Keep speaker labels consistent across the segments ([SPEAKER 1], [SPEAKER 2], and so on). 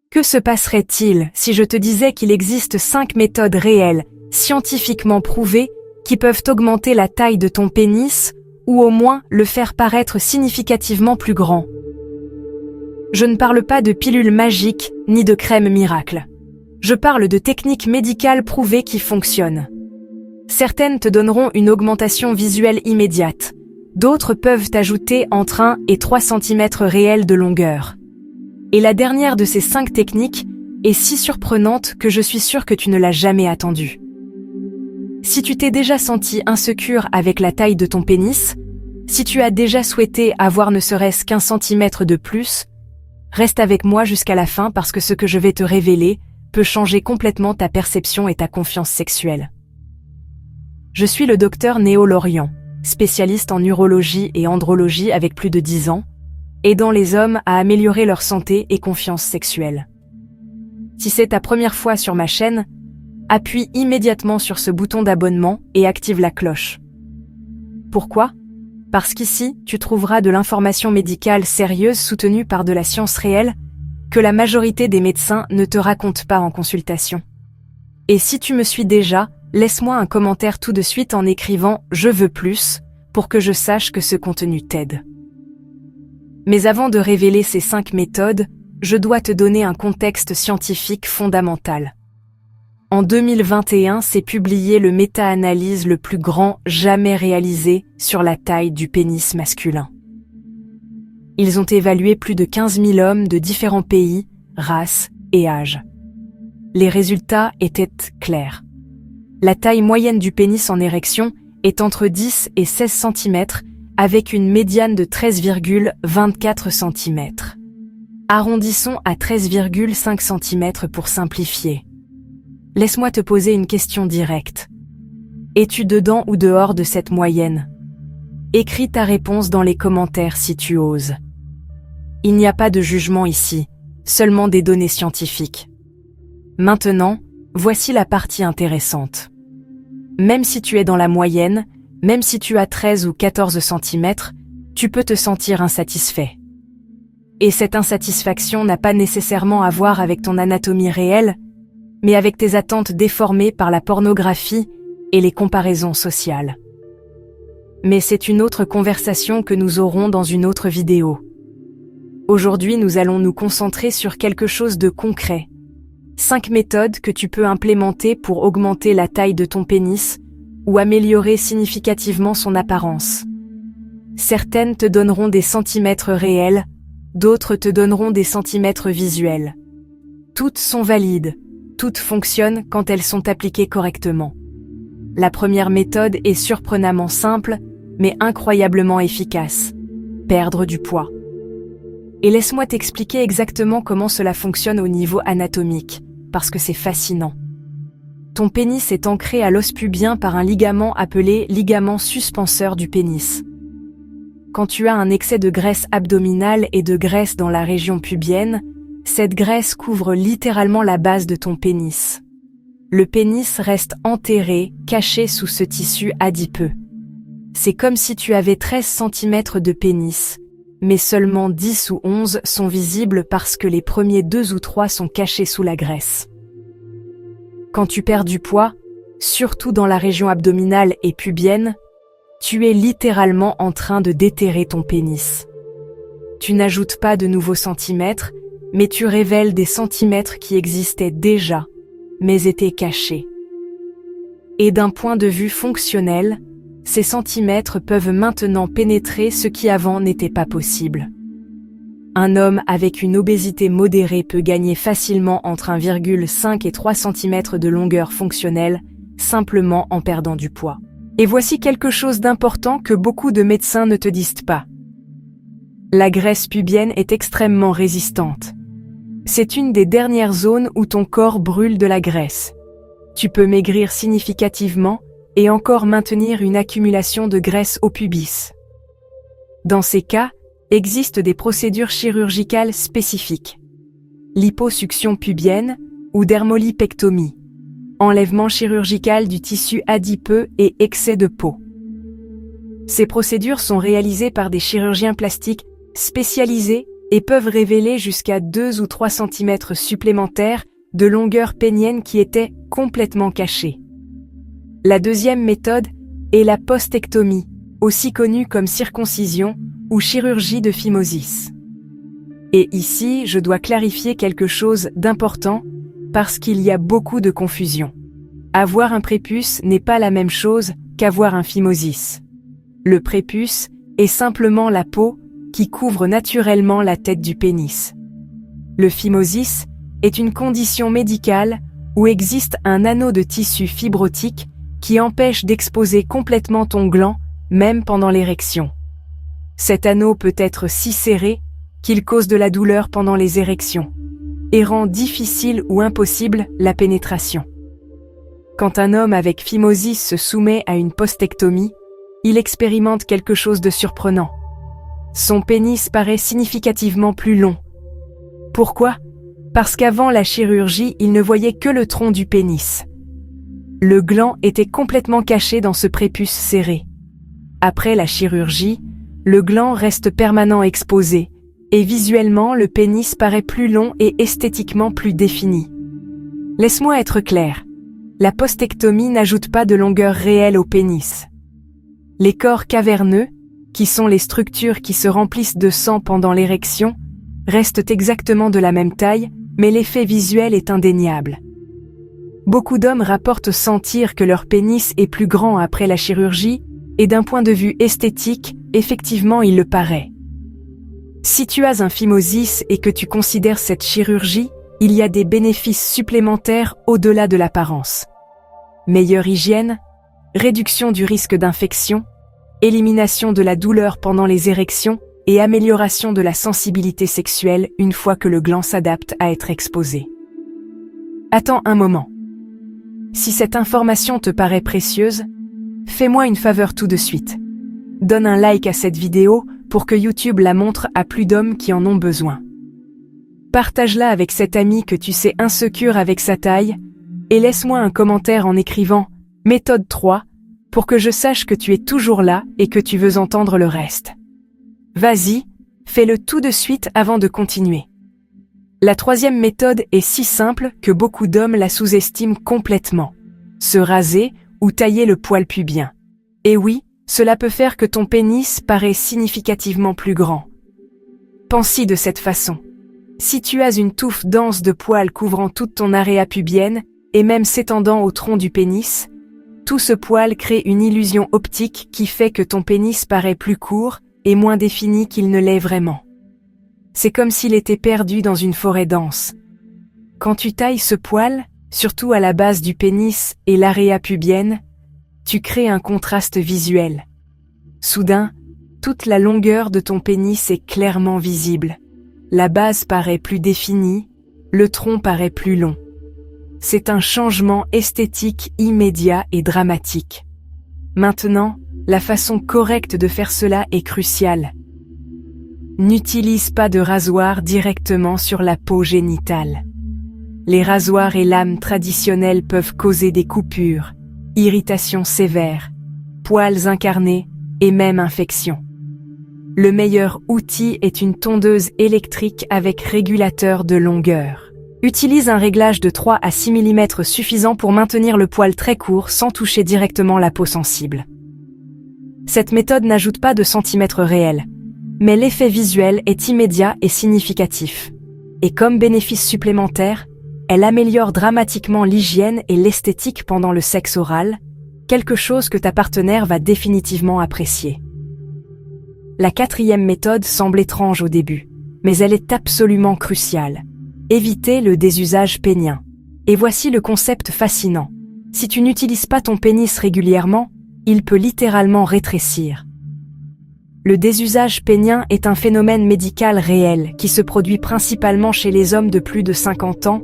[SPEAKER 1] Que se passerait-il si je te disais qu'il existe 5 méthodes réelles, scientifiquement prouvées, qui peuvent augmenter la taille de ton pénis ou au moins le faire paraître significativement plus grand? Je ne parle pas de pilules magiques ni de crèmes miracles. Je parle de techniques médicales prouvées qui fonctionnent. Certaines te donneront une augmentation visuelle immédiate. D'autres peuvent ajouter entre 1 et 3 cm réels de longueur. Et la dernière de ces 5 techniques est si surprenante que je suis sûre que tu ne l'as jamais attendue. Si tu t'es déjà senti insécure avec la taille de ton pénis, si tu as déjà souhaité avoir ne serait-ce qu'1 centimètre de plus, reste avec moi jusqu'à la fin parce que ce que je vais te révéler peut changer complètement ta perception et ta confiance sexuelle. Je suis le docteur Néo Lorient, spécialiste en urologie et andrologie avec plus de 10 ans, aidant les hommes à améliorer leur santé et confiance sexuelle. Si c'est ta première fois sur ma chaîne, appuie immédiatement sur ce bouton d'abonnement et active la cloche. Pourquoi ? Parce qu'ici, tu trouveras de l'information médicale sérieuse soutenue par de la science réelle que la majorité des médecins ne te racontent pas en consultation. Et si tu me suis déjà, laisse-moi un commentaire tout de suite en écrivant « Je veux plus » pour que je sache que ce contenu t'aide. Mais avant de révéler ces 5 méthodes, je dois te donner un contexte scientifique fondamental. En 2021, s'est publié le méta-analyse le plus grand jamais réalisé sur la taille du pénis masculin. Ils ont évalué plus de 15 000 hommes de différents pays, races et âges. Les résultats étaient clairs. La taille moyenne du pénis en érection est entre 10 et 16 cm, avec une médiane de 13,24 cm. Arrondissons à 13,5 cm pour simplifier. Laisse-moi te poser une question directe. Es-tu dedans ou dehors de cette moyenne? Écris ta réponse dans les commentaires si tu oses. Il n'y a pas de jugement ici, seulement des données scientifiques. Maintenant, voici la partie intéressante. Même si tu es dans la moyenne, même si tu as 13 ou 14 cm, tu peux te sentir insatisfait. Et cette insatisfaction n'a pas nécessairement à voir avec ton anatomie réelle, mais avec tes attentes déformées par la pornographie et les comparaisons sociales. Mais c'est une autre conversation que nous aurons dans une autre vidéo. Aujourd'hui, nous allons nous concentrer sur quelque chose de concret. 5 méthodes que tu peux implémenter pour augmenter la taille de ton pénis ou améliorer significativement son apparence. Certaines te donneront des centimètres réels, d'autres te donneront des centimètres visuels. Toutes sont valides. Toutes fonctionnent quand elles sont appliquées correctement. La première méthode est surprenamment simple, mais incroyablement efficace. Perdre du poids. Et laisse-moi t'expliquer exactement comment cela fonctionne au niveau anatomique, parce que c'est fascinant. Ton pénis est ancré à l'os pubien par un ligament appelé ligament suspenseur du pénis. Quand tu as un excès de graisse abdominale et de graisse dans la région pubienne, cette graisse couvre littéralement la base de ton pénis. Le pénis reste enterré, caché sous ce tissu adipeux. C'est comme si tu avais 13 cm de pénis, mais seulement 10 ou 11 sont visibles parce que les premiers 2 ou 3 sont cachés sous la graisse. Quand tu perds du poids, surtout dans la région abdominale et pubienne, tu es littéralement en train de déterrer ton pénis. Tu n'ajoutes pas de nouveaux centimètres, mais tu révèles des centimètres qui existaient déjà, mais étaient cachés. Et d'un point de vue fonctionnel, ces centimètres peuvent maintenant pénétrer ce qui avant n'était pas possible. Un homme avec une obésité modérée peut gagner facilement entre 1,5 et 3 cm de longueur fonctionnelle, simplement en perdant du poids. Et voici quelque chose d'important que beaucoup de médecins ne te disent pas. La graisse pubienne est extrêmement résistante. C'est une des dernières zones où ton corps brûle de la graisse. Tu peux maigrir significativement et encore maintenir une accumulation de graisse au pubis. Dans ces cas, existent des procédures chirurgicales spécifiques. Liposuction pubienne ou dermolipectomie. Enlèvement chirurgical du tissu adipeux et excès de peau. Ces procédures sont réalisées par des chirurgiens plastiques spécialisés et peuvent révéler jusqu'à 2 ou 3 cm supplémentaires de longueur pénienne qui étaient complètement cachée. La deuxième méthode est la postectomie, aussi connue comme circoncision ou chirurgie de phimosis. Et ici, je dois clarifier quelque chose d'important parce qu'il y a beaucoup de confusion. Avoir un prépuce n'est pas la même chose qu'avoir un phimosis. Le prépuce est simplement la peau qui couvre naturellement la tête du pénis. Le phimosis est une condition médicale où existe un anneau de tissu fibrotique qui empêche d'exposer complètement ton gland, même pendant l'érection. Cet anneau peut être si serré qu'il cause de la douleur pendant les érections et rend difficile ou impossible la pénétration. Quand un homme avec phimosis se soumet à une postectomie, il expérimente quelque chose de surprenant. Son pénis paraît significativement plus long. Pourquoi ? Parce qu'avant la chirurgie, il ne voyait que le tronc du pénis. Le gland était complètement caché dans ce prépuce serré. Après la chirurgie, le gland reste permanent exposé, et visuellement le pénis paraît plus long et esthétiquement plus défini. Laisse-moi être clair, la postectomie n'ajoute pas de longueur réelle au pénis. Les corps caverneux, qui sont les structures qui se remplissent de sang pendant l'érection, restent exactement de la même taille, mais l'effet visuel est indéniable. Beaucoup d'hommes rapportent sentir que leur pénis est plus grand après la chirurgie, et d'un point de vue esthétique, effectivement il le paraît. Si tu as un phimosis et que tu considères cette chirurgie, il y a des bénéfices supplémentaires au-delà de l'apparence. Meilleure hygiène, réduction du risque d'infection, élimination de la douleur pendant les érections et amélioration de la sensibilité sexuelle une fois que le gland s'adapte à être exposé. Attends un moment. Si cette information te paraît précieuse, fais-moi une faveur tout de suite. Donne un like à cette vidéo pour que YouTube la montre à plus d'hommes qui en ont besoin. Partage-la avec cet ami que tu sais insécure avec sa taille et laisse-moi un commentaire en écrivant « Méthode 3 » pour que je sache que tu es toujours là et que tu veux entendre le reste. Vas-y, fais-le tout de suite avant de continuer. La troisième méthode est si simple que beaucoup d'hommes la sous-estiment complètement. Se raser ou tailler le poil pubien. Et oui, cela peut faire que ton pénis paraît significativement plus grand. Pense-y de cette façon. Si tu as une touffe dense de poils couvrant toute ton aréa pubienne et même s'étendant au tronc du pénis, tout ce poil crée une illusion optique qui fait que ton pénis paraît plus court et moins défini qu'il ne l'est vraiment. C'est comme s'il était perdu dans une forêt dense. Quand tu tailles ce poil, surtout à la base du pénis et l'aréa pubienne, tu crées un contraste visuel. Soudain, toute la longueur de ton pénis est clairement visible. La base paraît plus définie, le tronc paraît plus long. C'est un changement esthétique immédiat et dramatique. Maintenant, la façon correcte de faire cela est cruciale. N'utilise pas de rasoir directement sur la peau génitale. Les rasoirs et lames traditionnelles peuvent causer des coupures, irritations sévères, poils incarnés et même infections. Le meilleur outil est une tondeuse électrique avec régulateur de longueur. Utilise un réglage de 3 à 6 mm suffisant pour maintenir le poil très court sans toucher directement la peau sensible. Cette méthode n'ajoute pas de centimètres réels, mais l'effet visuel est immédiat et significatif. Et comme bénéfice supplémentaire, elle améliore dramatiquement l'hygiène et l'esthétique pendant le sexe oral, quelque chose que ta partenaire va définitivement apprécier. La quatrième méthode semble étrange au début, mais elle est absolument cruciale. Éviter le désusage pénien. Et voici le concept fascinant. Si tu n'utilises pas ton pénis régulièrement, il peut littéralement rétrécir. Le désusage pénien est un phénomène médical réel qui se produit principalement chez les hommes de plus de 50 ans,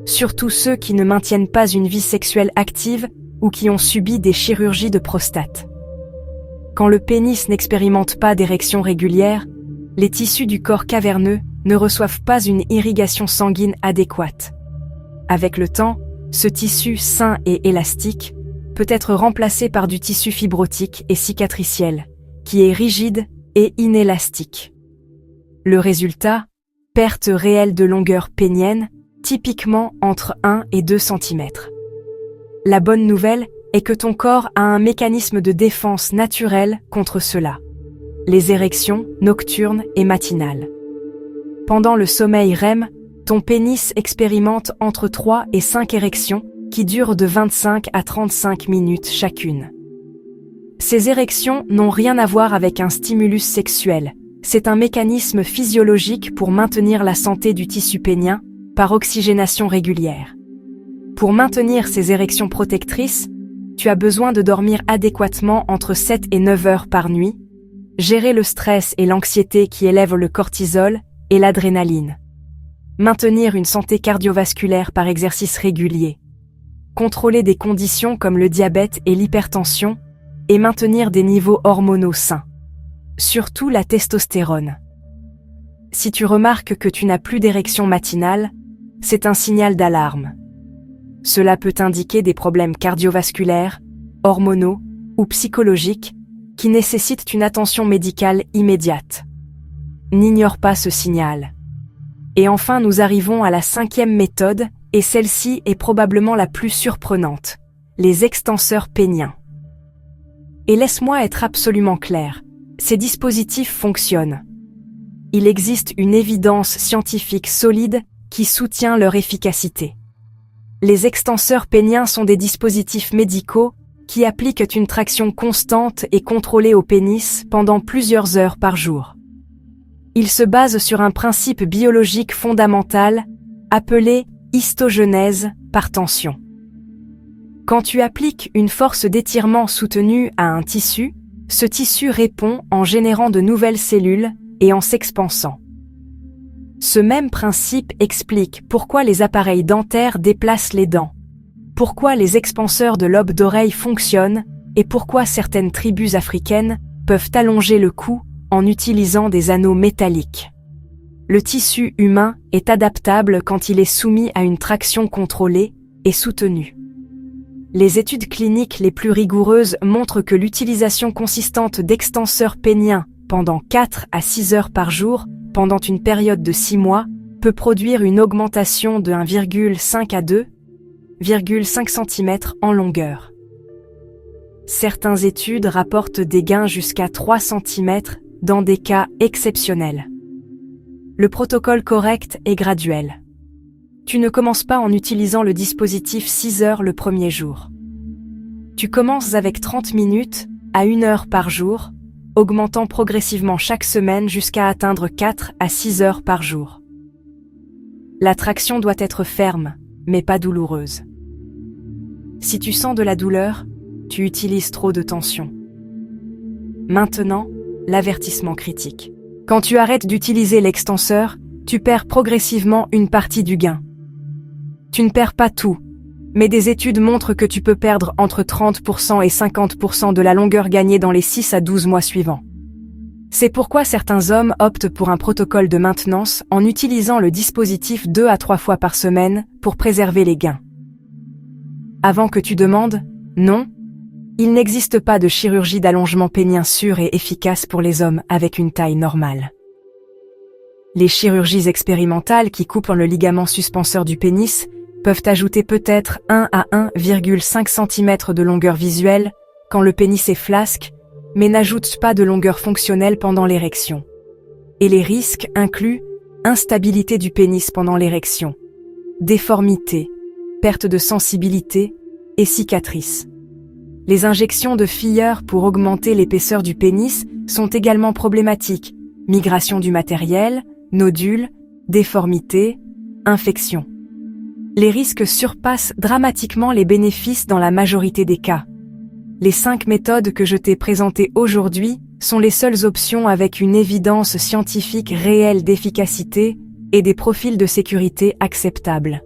[SPEAKER 1] surtout ceux qui ne maintiennent pas une vie sexuelle active ou qui ont subi des chirurgies de prostate. Quand le pénis n'expérimente pas d'érection régulière, les tissus du corps caverneux ne reçoivent pas une irrigation sanguine adéquate. Avec le temps, ce tissu sain et élastique peut être remplacé par du tissu fibrotique et cicatriciel, qui est rigide et inélastique. Le résultat, perte réelle de longueur pénienne, typiquement entre 1 et 2 cm. La bonne nouvelle est que ton corps a un mécanisme de défense naturel contre cela. Les érections nocturnes et matinales. Pendant le sommeil REM, ton pénis expérimente entre 3 et 5 érections qui durent de 25 à 35 minutes chacune. Ces érections n'ont rien à voir avec un stimulus sexuel. C'est un mécanisme physiologique pour maintenir la santé du tissu pénien par oxygénation régulière. Pour maintenir ces érections protectrices, tu as besoin de dormir adéquatement entre 7 et 9 heures par nuit, gérer le stress et l'anxiété qui élèvent le cortisol et l'adrénaline, maintenir une santé cardiovasculaire par exercice régulier, contrôler des conditions comme le diabète et l'hypertension et maintenir des niveaux hormonaux sains, surtout la testostérone. Si tu remarques que tu n'as plus d'érection matinale, c'est un signal d'alarme. Cela peut indiquer des problèmes cardiovasculaires, hormonaux ou psychologiques qui nécessitent une attention médicale immédiate. N'ignore pas ce signal. Et enfin, nous arrivons à la 5e méthode, et celle-ci est probablement la plus surprenante, les extenseurs péniens. Et laisse-moi être absolument clair, ces dispositifs fonctionnent. Il existe une évidence scientifique solide qui soutient leur efficacité. Les extenseurs péniens sont des dispositifs médicaux qui appliquent une traction constante et contrôlée au pénis pendant plusieurs heures par jour. Ils se basent sur un principe biologique fondamental appelé histogenèse par tension. Quand tu appliques une force d'étirement soutenue à un tissu, ce tissu répond en générant de nouvelles cellules et en s'expansant. Ce même principe explique pourquoi les appareils dentaires déplacent les dents, pourquoi les expanseurs de lobes d'oreille fonctionnent et pourquoi certaines tribus africaines peuvent allonger le cou en utilisant des anneaux métalliques. Le tissu humain est adaptable quand il est soumis à une traction contrôlée et soutenue. Les études cliniques les plus rigoureuses montrent que l'utilisation consistante d'extenseurs péniens pendant 4 à 6 heures par jour, pendant une période de 6 mois, peut produire une augmentation de 1,5 à 2,5 cm en longueur. Certaines études rapportent des gains jusqu'à 3 cm dans des cas exceptionnels. Le protocole correct est graduel. Tu ne commences pas en utilisant le dispositif 6 heures le premier jour. Tu commences avec 30 minutes à 1 heure par jour, augmentant progressivement chaque semaine jusqu'à atteindre 4 à 6 heures par jour. La traction doit être ferme, mais pas douloureuse. Si tu sens de la douleur, tu utilises trop de tension. Maintenant, l'avertissement critique. Quand tu arrêtes d'utiliser l'extenseur, tu perds progressivement une partie du gain. Tu ne perds pas tout, mais des études montrent que tu peux perdre entre 30% et 50% de la longueur gagnée dans les 6 à 12 mois suivants. C'est pourquoi certains hommes optent pour un protocole de maintenance en utilisant le dispositif 2 à 3 fois par semaine pour préserver les gains. Avant que tu demandes, non, il n'existe pas de chirurgie d'allongement pénien sûre et efficace pour les hommes avec une taille normale. Les chirurgies expérimentales qui coupent le ligament suspenseur du pénis peuvent ajouter peut-être 1 à 1,5 cm de longueur visuelle quand le pénis est flasque, mais n'ajoutent pas de longueur fonctionnelle pendant l'érection. Et les risques incluent instabilité du pénis pendant l'érection, déformité, perte de sensibilité et cicatrices. Les injections de fillers pour augmenter l'épaisseur du pénis sont également problématiques. Migration du matériel, nodules, déformité, infection. Les risques surpassent dramatiquement les bénéfices dans la majorité des cas. Les 5 méthodes que je t'ai présentées aujourd'hui sont les seules options avec une évidence scientifique réelle d'efficacité et des profils de sécurité acceptables.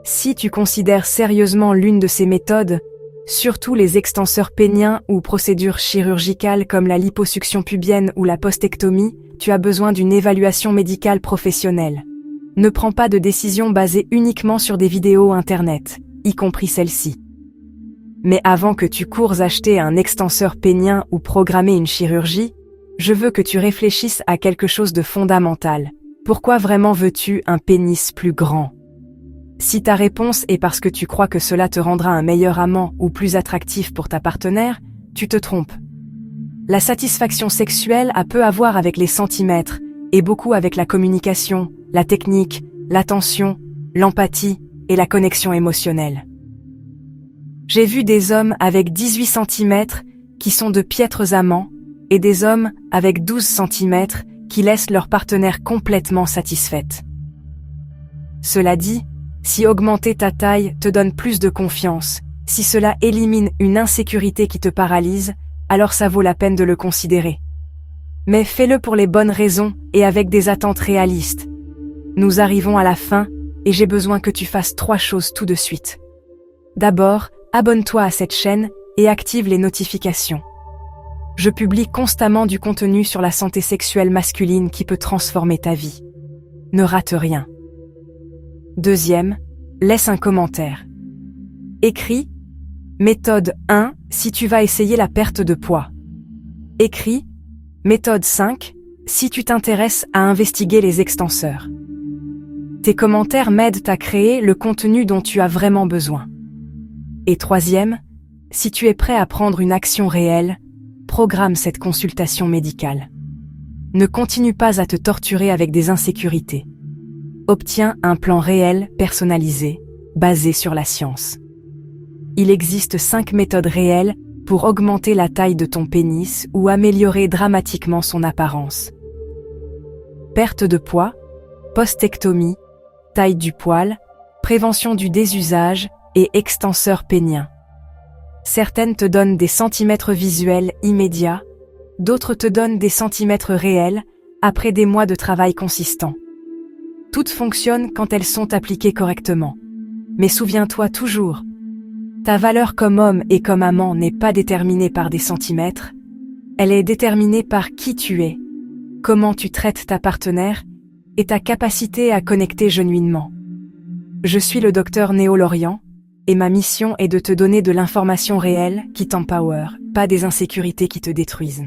[SPEAKER 1] Si tu considères sérieusement l'une de ces méthodes, surtout les extenseurs péniens ou procédures chirurgicales comme la liposuction pubienne ou la postectomie, tu as besoin d'une évaluation médicale professionnelle. Ne prends pas de décision basée uniquement sur des vidéos internet, y compris celle-ci. Mais avant que tu cours acheter un extenseur pénien ou programmer une chirurgie, Je veux que tu réfléchisses à quelque chose de fondamental. Pourquoi vraiment veux-tu un pénis plus grand? Si ta réponse est parce que tu crois que cela te rendra un meilleur amant ou plus attractif pour ta partenaire, tu te trompes. La satisfaction sexuelle a peu à voir avec les centimètres et beaucoup avec la communication, la technique, l'attention, l'empathie et la connexion émotionnelle. J'ai vu des hommes avec 18 centimètres qui sont de piètres amants et des hommes avec 12 centimètres qui laissent leur partenaire complètement satisfaite. Cela dit, si augmenter ta taille te donne plus de confiance, si cela élimine une insécurité qui te paralyse, alors ça vaut la peine de le considérer. Mais fais-le pour les bonnes raisons et avec des attentes réalistes. Nous arrivons à la fin et j'ai besoin que tu fasses 3 choses tout de suite. D'abord, abonne-toi à cette chaîne et active les notifications. Je publie constamment du contenu sur la santé sexuelle masculine qui peut transformer ta vie. Ne rate rien. Deuxième, laisse un commentaire. Écris méthode 1 si tu vas essayer la perte de poids. Écris méthode 5 si tu t'intéresses à investiguer les extenseurs. Tes commentaires m'aident à créer le contenu dont tu as vraiment besoin. Et troisième, si tu es prêt à prendre une action réelle, programme cette consultation médicale. Ne continue pas à te torturer avec des insécurités. Obtiens un plan réel, personnalisé, basé sur la science. Il existe 5 méthodes réelles pour augmenter la taille de ton pénis ou améliorer dramatiquement son apparence. Perte de poids, postectomie, taille du poil, prévention du désusage et extenseur pénien. Certaines te donnent des centimètres visuels immédiats, d'autres te donnent des centimètres réels après des mois de travail consistant. Toutes fonctionnent quand elles sont appliquées correctement. Mais souviens-toi toujours, ta valeur comme homme et comme amant n'est pas déterminée par des centimètres, elle est déterminée par qui tu es, comment tu traites ta partenaire et ta capacité à connecter genuinement. Je suis le docteur Néo Lorient et ma mission est de te donner de l'information réelle qui t'empower, pas des insécurités qui te détruisent.